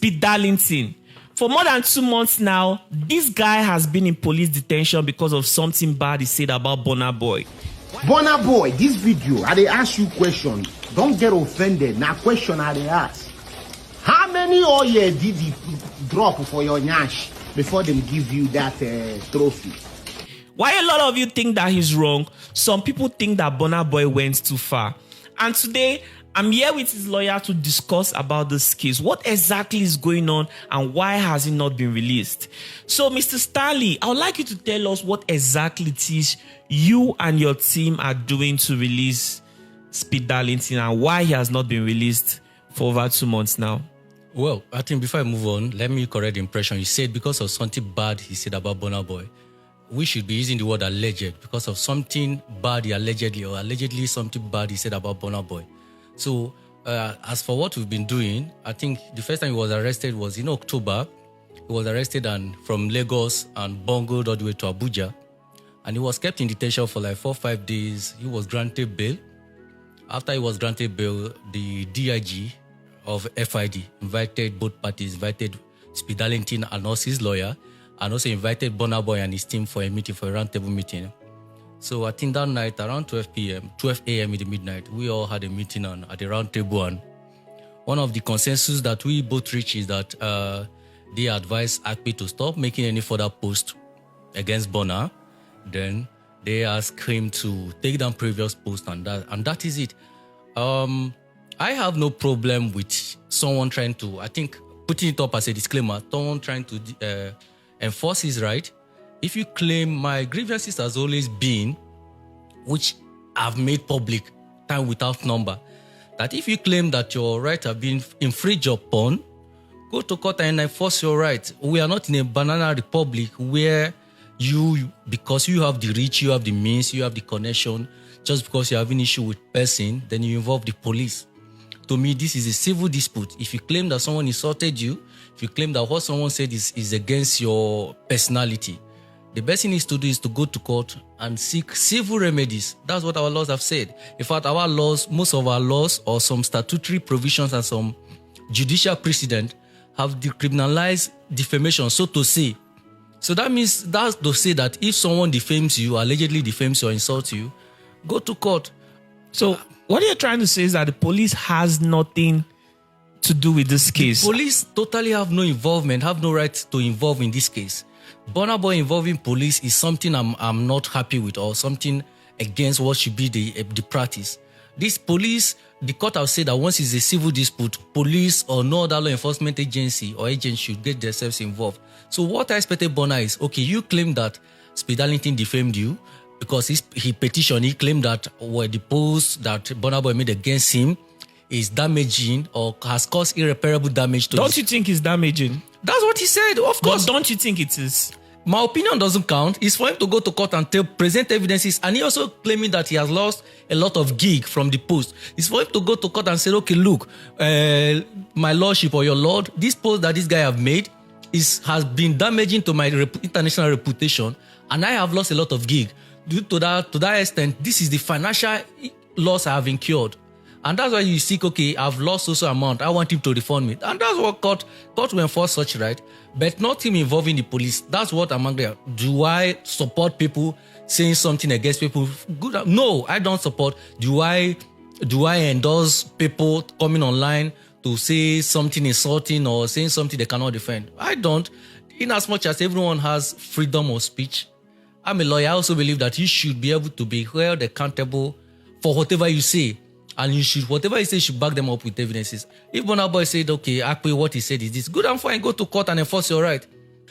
Speed Darlington. For more than 2 months now, this guy has been in police detention because of something bad he said about Burna Boy. Burna Boy, this video, I dey ask you question. Don't get offended. Now question I dey ask. How many oil did he drop for your nyash before them give you that trophy? While a lot of you think that he's wrong, some people think that Burna Boy went too far. And today, I'm here with his lawyer to discuss about this case. What exactly is going on and why has it not been released? So, Mr. Stanley, I would like you to tell us what exactly it is you and your team are doing to release Speed Darlington and why he has not been released for over 2 months now. Well, I think before I move on, let me correct the impression. You said because of something bad he said about Burna Boy. We should be using the word alleged because of something bad he allegedly something bad he said about Burna Boy. So, as for what we've been doing, I think the first time he was arrested was in October. He was arrested and from Lagos and bungled all the way to Abuja. And he was kept in detention for like 4 or 5 days. He was granted bail. After he was granted bail, the DIG of FID invited both parties, invited Speed Darlington and also his lawyer, and also invited Burna Boy and his team for a meeting, for a roundtable meeting. So I think that night, around 12 a.m. in the midnight, we all had a meeting at the round table, and one of the consensus that we both reached is that they advised ACPI to stop making any further post against Burna. Then they asked him to take down previous posts, and that is it. I have no problem with someone trying to, I think, putting it up as a disclaimer, someone trying to enforce his right. If you claim my grievances has always been, which I've made public time without number, that if you claim that your right have been infringed upon, go to court and enforce your right. We are not in a banana republic where because you have the reach, you have the means, you have the connection, just because you have an issue with person, then you involve the police. To me, this is a civil dispute. If you claim that someone insulted you, if you claim that what someone said is against your personality, the best thing is to do is to go to court and seek civil remedies. That's what our laws have said. In fact, our laws, most of our laws or some statutory provisions and some judicial precedent have decriminalized defamation, so to say. So that means that's to say that if someone defames you, allegedly defames you or insults you, go to court. So what you're trying to say is that the police has nothing to do with this case. The police totally have no involvement, have no right to involve in this case. Burna Boy involving police is something I'm not happy with, or something against what should be the practice. This police, the court have said that once it's a civil dispute, police or no other law enforcement agency or agent should get themselves involved. So what I expected Burna is, okay, you claim that Speed Darlington defamed you because he petitioned, he claimed that the post that Burna Boy made against him is damaging or has caused irreparable damage to Don't you think it's damaging? That's what he said, of course. But don't you think it is? My opinion doesn't count. It's for him to go to court and present evidences. And he also claiming that he has lost a lot of gig from the post. It's for him to go to court and say, okay, look, my lordship or your lord, this post that this guy have made has been damaging to my international reputation, and I have lost a lot of gig. Due to that extent, this is the financial loss I have incurred. And that's why you seek, okay, I've lost also amount, I want him to refund me. And that's what court will enforce such right, but not him involving the police. That's what I'm angry at. Do I support people saying something against people? Good. No, I don't support. Do I endorse people coming online to say something insulting or saying something they cannot defend? I don't. In as much as everyone has freedom of speech, I'm a lawyer. I also believe that you should be able to be held accountable for whatever you say. And whatever you say, you should back them up with evidences. If Burna Boy said, okay, actually what he said is this, good and fine, go to court and enforce your right.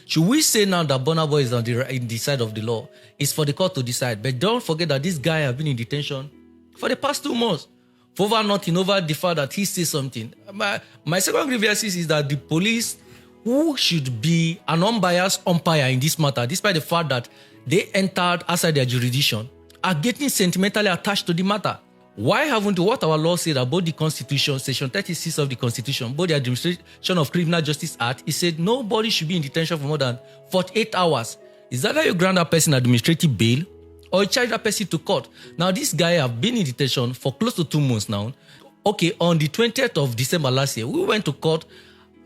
Should we say now that Burna Boy is on the side of the law? It's for the court to decide. But don't forget that this guy has been in detention for the past 2 months. For over nothing, over the fact that he says something. My second grievance is that the police, who should be an unbiased umpire in this matter, despite the fact that they entered outside their jurisdiction, are getting sentimentally attached to the matter. Why haven't what our law said about the Constitution, Section 36 of the Constitution, both the Administration of Criminal Justice Act, it said nobody should be in detention for more than 48 hours. Is that how you grant that person administrative bail or you charge that person to court? Now, this guy have been in detention for close to 2 months now. Okay, on the 20th of December last year, we went to court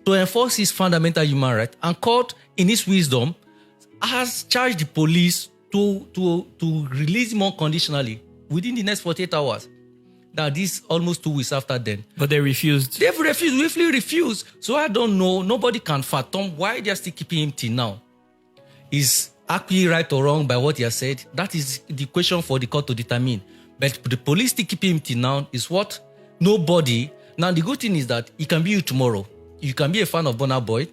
to enforce his fundamental human right, and court, in its wisdom, has charged the police to release him unconditionally within the next 48 hours. Now, this almost 2 weeks after then. But they refused. They've refused, willfully refused. So I don't know. Nobody can fathom why they're still keeping him till now. Is Akpi right or wrong by what he has said? That is the question for the court to determine. But the police still keeping him till now is what nobody. Now, the good thing is that it can be you tomorrow. You can be a fan of Burna Boy.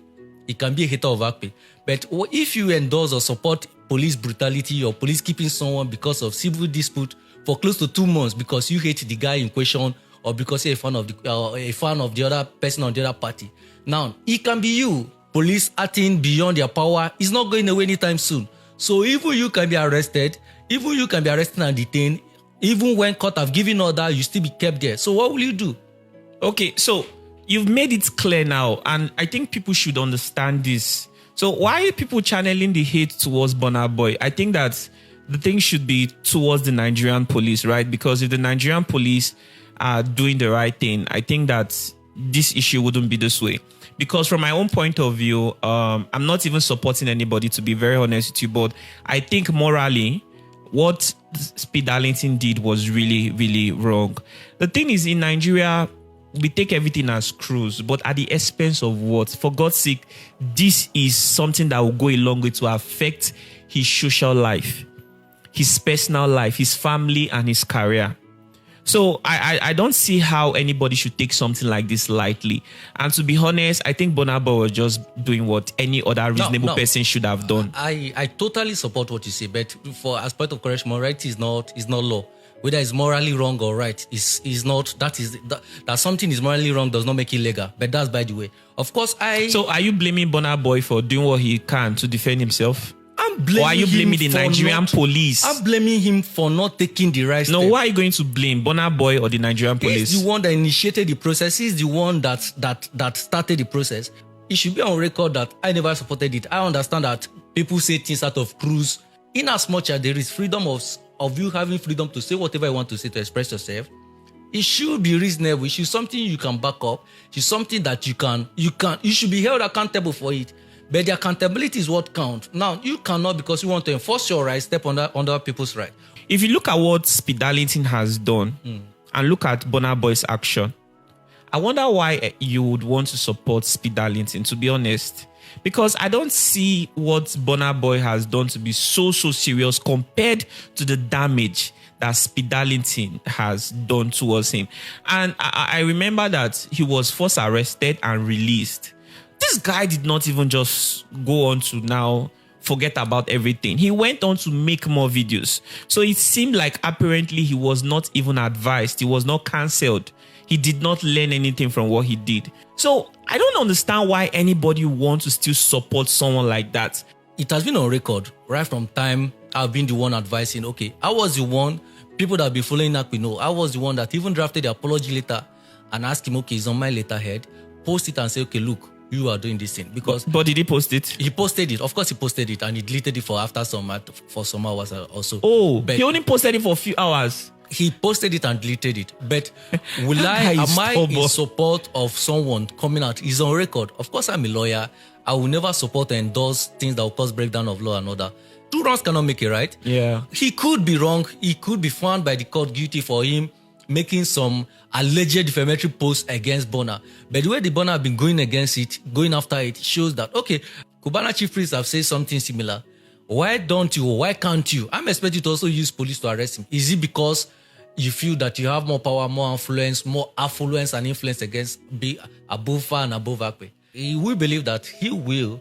It can be a hater of Akpi. But if you endorse or support police brutality or police keeping someone because of civil dispute for close to 2 months because you hate the guy in question or because you're a fan of the other person on the other party. Now, it can be you. Police acting beyond their power is not going away anytime soon. So even you can be arrested, and detained, even when court have given order, you still be kept there. So what will you do? Okay, so you've made it clear now, and I think people should understand this. So why are people channeling the hate towards Burna Boy? I think that the thing should be towards the Nigerian police, right? Because if the Nigerian police are doing the right thing, I think that this issue wouldn't be this way. Because from my own point of view, I'm not even supporting anybody, to be very honest with you, but I think morally, what Speed Darlington did was really, really wrong. The thing is, in Nigeria, we take everything as cruise, but at the expense of what? For God's sake, this is something that will go a long way to affect his social life, his personal life, his family, and his career. So I don't see how anybody should take something like this lightly. And to be honest, I think Burna Boy was just doing what any other reasonable person should have done. I totally support what you say, but for as part of correction, morality is not law. Whether it's morally wrong or right is not. That something is morally wrong does not make it legal. But that's by the way. Of course, So are you blaming Burna Boy for doing what he can to defend himself? Or are you blaming the Nigerian police? I'm blaming him for not taking the right step. No, why are you going to blame Burna Boy or the Nigerian police? He's the one that initiated the process. He's the one that started the process. It should be on record that I never supported it. I understand that people say things out of cruise. In as much as there is freedom of you having freedom to say whatever you want to say, to express yourself, it should be reasonable. It should be something you can back up. It should be something that you should be held accountable for it. But the accountability is what counts. Now, you cannot, because you want to enforce your rights, step under people's rights. If you look at what Speed Darlington has done and look at Burna Boy's action, I wonder why you would want to support Speed Darlington, to be honest. Because I don't see what Burna Boy has done to be so serious compared to the damage that Speed Darlington has done towards him. And I remember that he was first arrested and released. This guy did not even just go on to now forget about everything. He went on to make more videos. So it seemed like apparently he was not even advised. He was not cancelled. He did not learn anything from what he did. So I don't understand why anybody wants to still support someone like that. It has been on record right from time I've been the one advising. Okay, I was the one, people that have been following Akpi know, I was the one that even drafted the apology letter and asked him, okay, it's on my letterhead, post it and say, okay, look, you are doing this thing. Because but did he post it? He posted it. Of course, he posted it, and he deleted it for some hours also. Oh, but he only posted it for a few hours. He posted it and deleted it. But am I in support of someone coming out? It's on record. Of course, I'm a lawyer. I will never support or endorse things that will cause breakdown of law and order. 2 wrongs cannot make it right. Yeah. He could be wrong. He could be found by the court guilty for him making some alleged defamatory posts against Burna. But the way the Burna have been going after it, shows that, okay, Cubana chief priests have said something similar. Why can't you? I'm expecting to also use police to arrest him. Is it because you feel that you have more power, more affluence and influence against above Fa and above Akpi? We believe that Akpi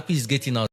is getting out.